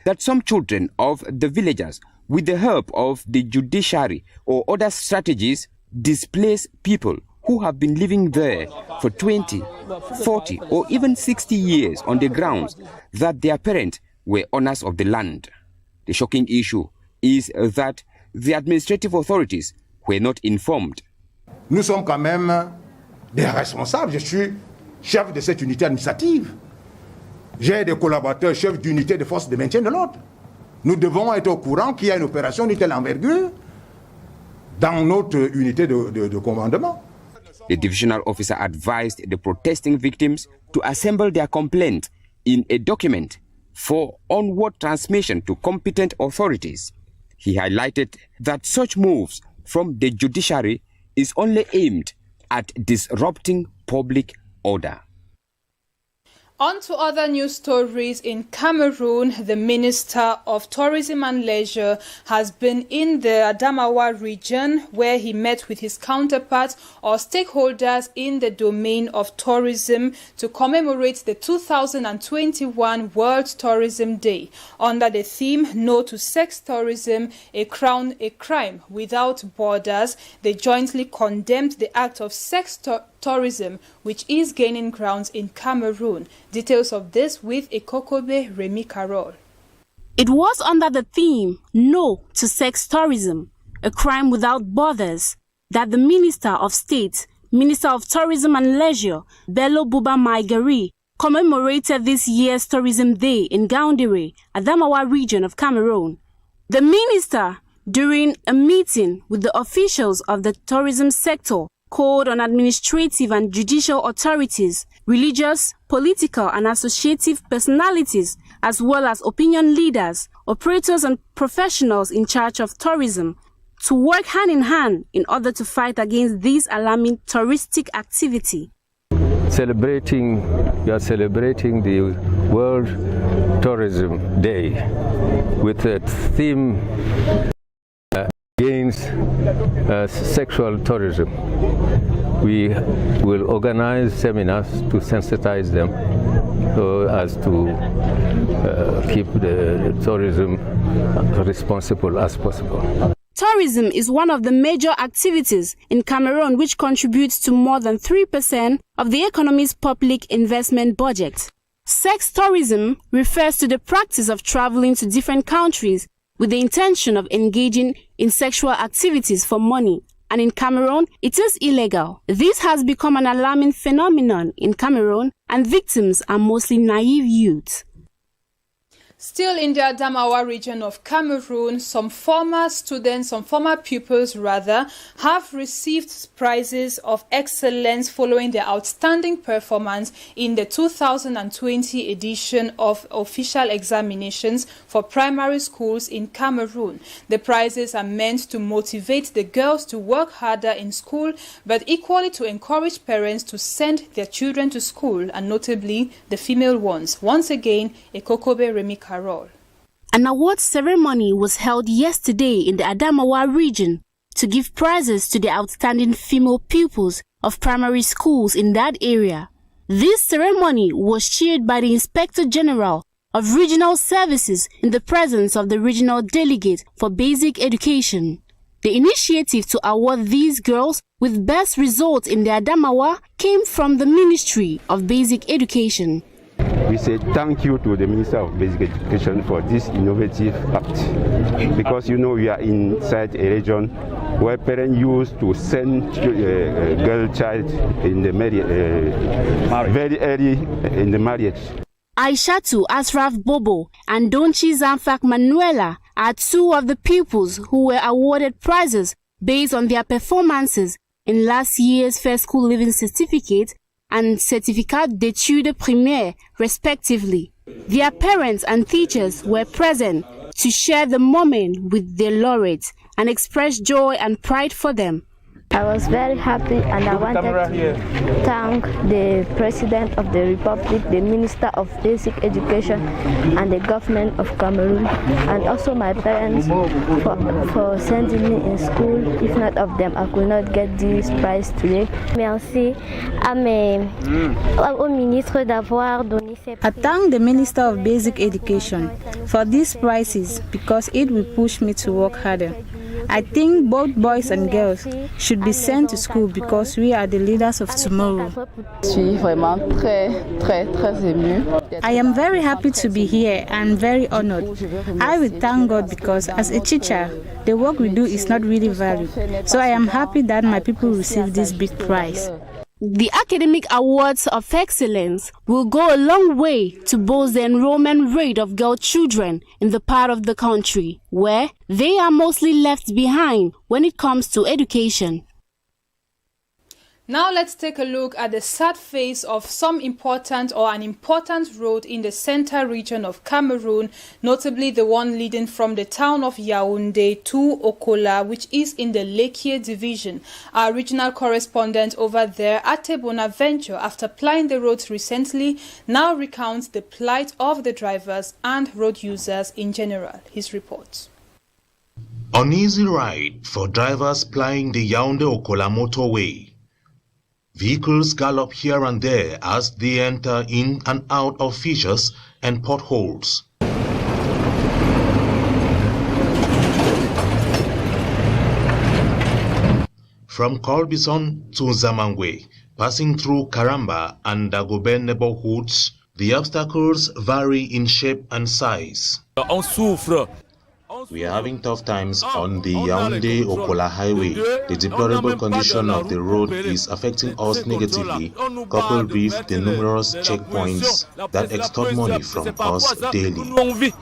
that some children of the villagers, with the help of the judiciary or other strategies, displace people who have been living there for 20, 40 or even 60 years on the grounds that their parents were owners of the land. The shocking issue is that the administrative authorities were not informed. Nous sommes quand même des responsables. Je suis chef de cette unité administrative. J'ai des collaborateurs chefs d'unité de forces de maintien de l'ordre. Nous devons être au courant qu'il y a une opération de telle envergure dans notre unité de commandement. The divisional officer advised the protesting victims to assemble their complaint in a document for onward transmission to competent authorities. He highlighted that such moves from the judiciary is only aimed at disrupting public order. On to other news stories. In Cameroon, the Minister of Tourism and Leisure has been in the Adamawa region, where he met with his counterparts or stakeholders in the domain of tourism to commemorate the 2021 World Tourism Day. Under the theme, No to Sex Tourism, a crime without borders, they jointly condemned the act of sex tourism, which is gaining grounds in Cameroon. Details of this with Ekokobe Remy Carol. It was under the theme, No to Sex Tourism, a crime without borders, that the Minister of State, Minister of Tourism and Leisure, Bello Buba Maigari, commemorated this year's Tourism Day in Yaounde, Adamawa region of Cameroon. The minister, during a meeting with the officials of the tourism sector, called on administrative and judicial authorities, religious, political and associative personalities, as well as opinion leaders, operators and professionals in charge of tourism, to work hand in hand in order to fight against this alarming touristic activity. We are celebrating the World Tourism Day with a theme against sexual tourism. We will organize seminars to sensitize them so as to keep the tourism responsible as possible. Tourism is one of the major activities in Cameroon which contributes to more than 3% of the economy's public investment budget. Sex tourism refers to the practice of traveling to different countries with the intention of engaging in sexual activities for money, and in Cameroon, it is illegal. This has become an alarming phenomenon in Cameroon, and victims are mostly naive youths. Still in the Adamawa region of Cameroon, some former pupils have received prizes of excellence following their outstanding performance in the 2020 edition of official examinations for primary schools in Cameroon. The prizes are meant to motivate the girls to work harder in school, but equally to encourage parents to send their children to school, and notably the female ones. Once again, Ekokobe Remy Carol. An award ceremony was held yesterday in the Adamawa region to give prizes to the outstanding female pupils of primary schools in that area. This ceremony was chaired by the Inspector General of Regional Services in the presence of the Regional Delegate for Basic Education. The initiative to award these girls with best results in the Adamawa came from the Ministry of Basic Education. We say thank you to the Minister of Basic Education for this innovative act, because we are inside a region where parents used to send a girl child in the very early in the marriage. Aishatu Asraf Bobo and Donchi Zamfak Manuela are two of the pupils who were awarded prizes based on their performances in last year's Fair School Living Certificate and Certificat d'études primaires, respectively. Their parents and teachers were present to share the moment with their laureates and express joy and pride for them. I was very happy and I wanted to thank the President of the Republic, the Minister of Basic Education and the government of Cameroon, and also my parents for sending me in school. If not of them, I could not get this prize today. Merci au ministre d'avoir donné ces I thank the Minister of Basic Education for these prizes because it will push me to work harder. I think both boys and girls should be sent to school because we are the leaders of tomorrow. I am very happy to be here and very honored. I will thank God because as a teacher, the work we do is not really valued. So I am happy that my people receive this big prize. The academic awards of excellence will go a long way to boost the enrollment rate of girl children in the part of the country where they are mostly left behind when it comes to education. Now let's take a look at the sad face of an important road in the central region of Cameroon, notably the one leading from the town of Yaounde to Okola, which is in the Lekkie division. Our regional correspondent over there, Ate Bonaventure, after plying the roads recently, now recounts the plight of the drivers and road users in general. His report. Uneasy ride for drivers plying the Yaounde-Okola motorway. Vehicles gallop here and there as they enter in and out of fissures and potholes. From Colbison to Zamangwe, passing through Karamba and Dagobert neighborhoods, the obstacles vary in shape and size. We are having tough times on the Yaounde-Okola highway. The deplorable condition of the road is affecting us negatively, coupled with the numerous checkpoints that extort money from us daily.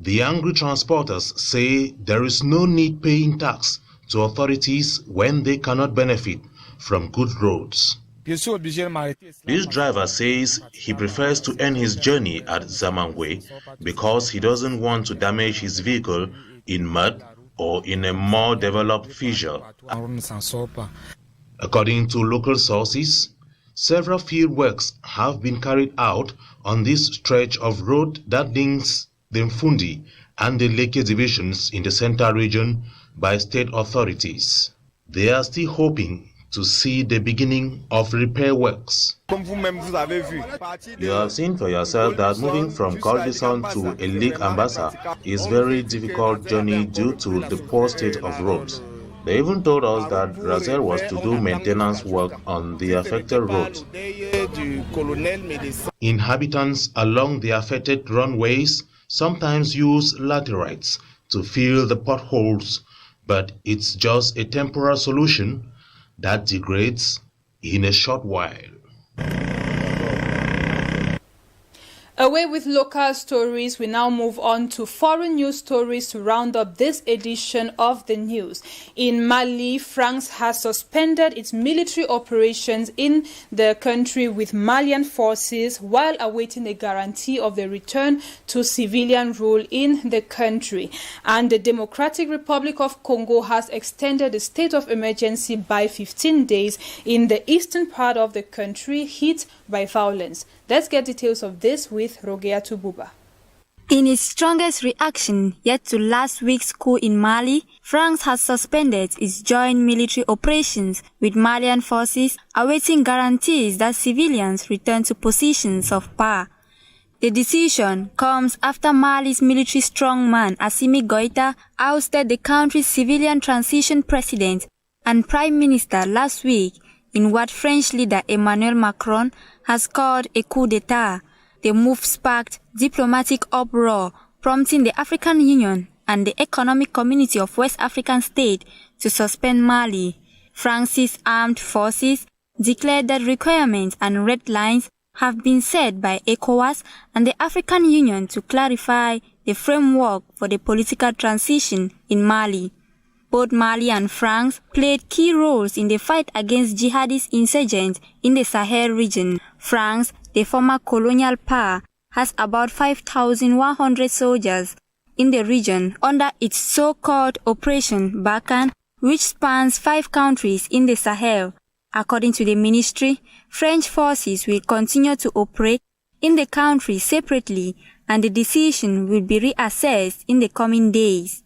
The angry transporters say there is no need paying tax to authorities when they cannot benefit from good roads. This driver says he prefers to end his journey at Zamangwe because he doesn't want to damage his vehicle in mud or in a more developed fissure. According to local sources, several field works have been carried out on this stretch of road that links the Mfundi and the Lekkie divisions in the central region by state authorities. They are still hoping to see the beginning of repair works. You have seen for yourself that moving from Colbison to Elik Ambassa is a very difficult journey due to the poor state of roads. They even told us that Razel was to do maintenance work on the affected roads. Inhabitants along the affected runways sometimes use laterites to fill the potholes, but it's just a temporary solution that degrades in a short while. Away with local stories, we now move on to foreign news stories to round up this edition of the news. In Mali, France has suspended its military operations in the country with Malian forces while awaiting a guarantee of the return to civilian rule in the country. And the Democratic Republic of Congo has extended the state of emergency by 15 days in the eastern part of the country hit by violence. Let's get details of this with Rogea Tububa. In its strongest reaction yet to last week's coup in Mali, France has suspended its joint military operations with Malian forces, awaiting guarantees that civilians return to positions of power. The decision comes after Mali's military strongman Assimi Goïta ousted the country's civilian transition president and prime minister last week in what French leader Emmanuel Macron has called a coup d'etat. The move sparked diplomatic uproar, prompting the African Union and the Economic Community of West African States to suspend Mali. France's armed forces declared that requirements and red lines have been set by ECOWAS and the African Union to clarify the framework for the political transition in Mali. Both Mali and France played key roles in the fight against jihadist insurgents in the Sahel region. France, the former colonial power, has about 5,100 soldiers in the region under its so-called Operation Barkhane which spans 5 countries in the Sahel. According to the ministry, French forces will continue to operate in the country separately, and the decision will be reassessed in the coming days.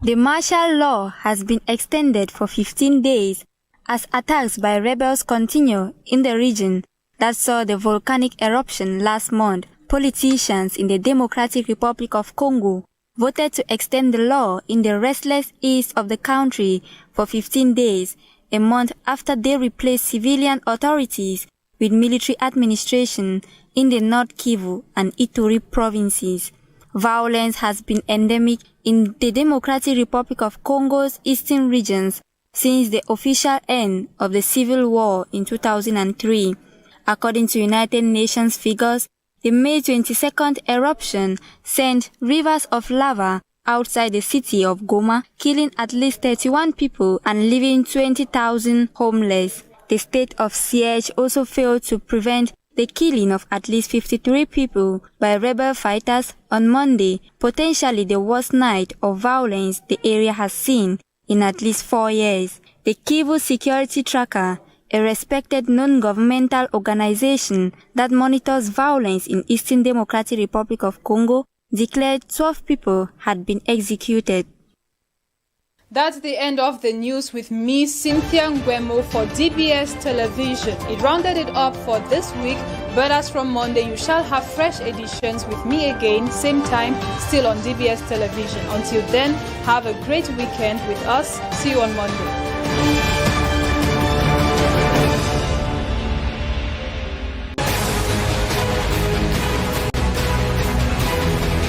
The martial law has been extended for 15 days as attacks by rebels continue in the region that saw the volcanic eruption last month. Politicians in the Democratic Republic of Congo voted to extend the law in the restless east of the country for 15 days, a month after they replaced civilian authorities with military administration in the North Kivu and Ituri provinces. Violence has been endemic in the Democratic Republic of Congo's eastern regions since the official end of the civil war in 2003. According to United Nations figures, the May 22nd eruption sent rivers of lava outside the city of Goma, killing at least 31 people and leaving 20,000 homeless. The state of siege also failed to prevent the killing of at least 53 people by rebel fighters on Monday, potentially the worst night of violence the area has seen in at least 4 years. The Kivu Security Tracker, a respected non-governmental organization that monitors violence in Eastern Democratic Republic of Congo, declared 12 people had been executed. That's the end of the news with me, Cynthia Ngwemo, for DBS Television. It rounded it up for this week, but as from Monday, you shall have fresh editions with me again, same time, still on DBS Television. Until then, have a great weekend with us. See you on Monday.